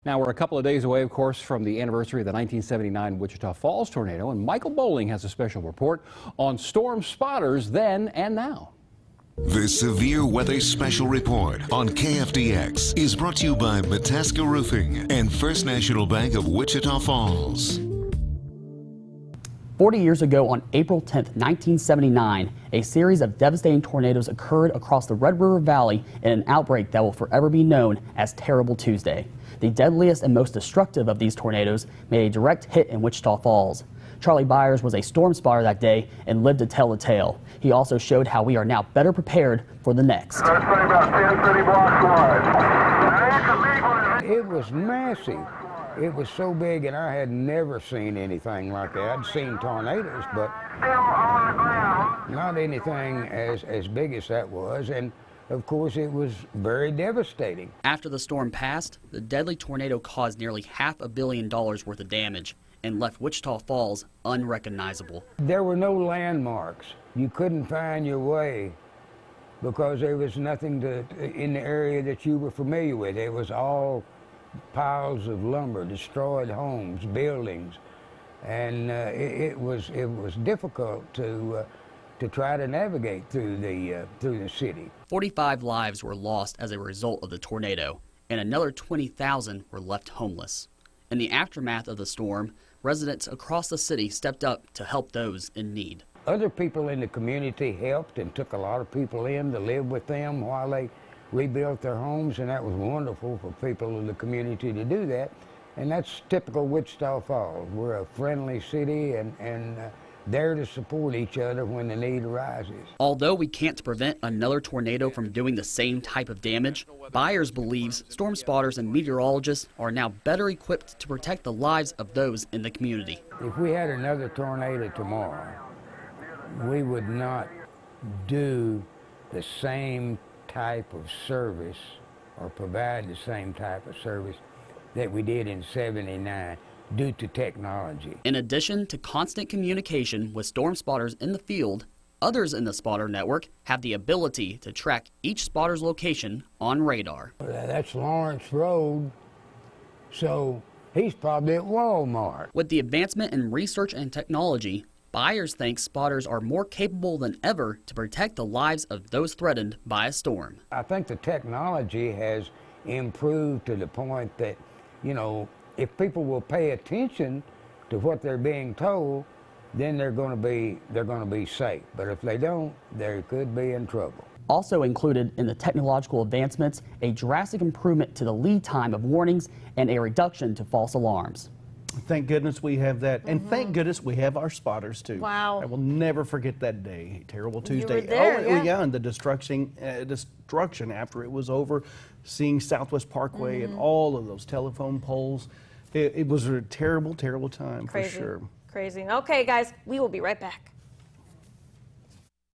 Now we're a couple of days away, of course, from the anniversary of the 1979 Wichita Falls tornado, and Michael Bowling has a special report on storm spotters then and now. The Severe Weather Special Report on KFDX is brought to you by Mataska Roofing and First National Bank of Wichita Falls. 40 years ago on April 10, 1979, a series of devastating tornadoes occurred across the Red River Valley in an outbreak that will forever be known as Terrible Tuesday. The deadliest and most destructive of these tornadoes made a direct hit in Wichita Falls. Charlie Byers was a storm spotter that day and lived to tell the tale. He also showed how we are now better prepared for the next. Let's say about 10, 30 blocks wide. It was massive. It was so big, and I had never seen anything like that. I'd seen tornadoes, but not anything as big as that was. And of course, it was very devastating. After the storm passed, the deadly tornado caused nearly $500 million worth of damage and left Wichita Falls unrecognizable. There were no landmarks. You couldn't find your way because there was nothing in the area that you were familiar with. It was all piles of lumber, destroyed homes, buildings, and it was difficult to try to navigate through the city. 45 lives were lost as a result of the tornado, and another 20,000 were left homeless. In the aftermath of the storm, residents across the city stepped up to help those in need. Other people in the community helped and took a lot of people in to live with them while they rebuilt their homes, and that was wonderful for people in the community to do that. And that's typical Wichita Falls. We're a friendly city and there to support each other when the need arises. Although we can't prevent another tornado from doing the same type of damage, Byers believes storm spotters and meteorologists are now better equipped to protect the lives of those in the community. If we had another tornado tomorrow, we would not do the same type of service or provide the same type of service that we did in '79 due to technology. In addition to constant communication with storm spotters in the field, others in the spotter network have the ability to track each spotter's location on radar. That's Lawrence Road, so he's probably at Walmart. With the advancement in research and technology, Byers thinks spotters are more capable than ever to protect the lives of those threatened by a storm. I think the technology has improved to the point that, you know, if people will pay attention to what they're being told, then they're going to be safe. But if they don't, they could be in trouble. Also included in the technological advancements, a drastic improvement to the lead time of warnings and a reduction to false alarms. Thank goodness we have that, and thank goodness we have our spotters too. Wow! I will never forget that day, Terrible Tuesday. You were there, yeah, and the destruction after it was over, seeing Southwest Parkway and all of those telephone poles. It was a terrible, terrible time for sure. Crazy. Okay, guys, we will be right back.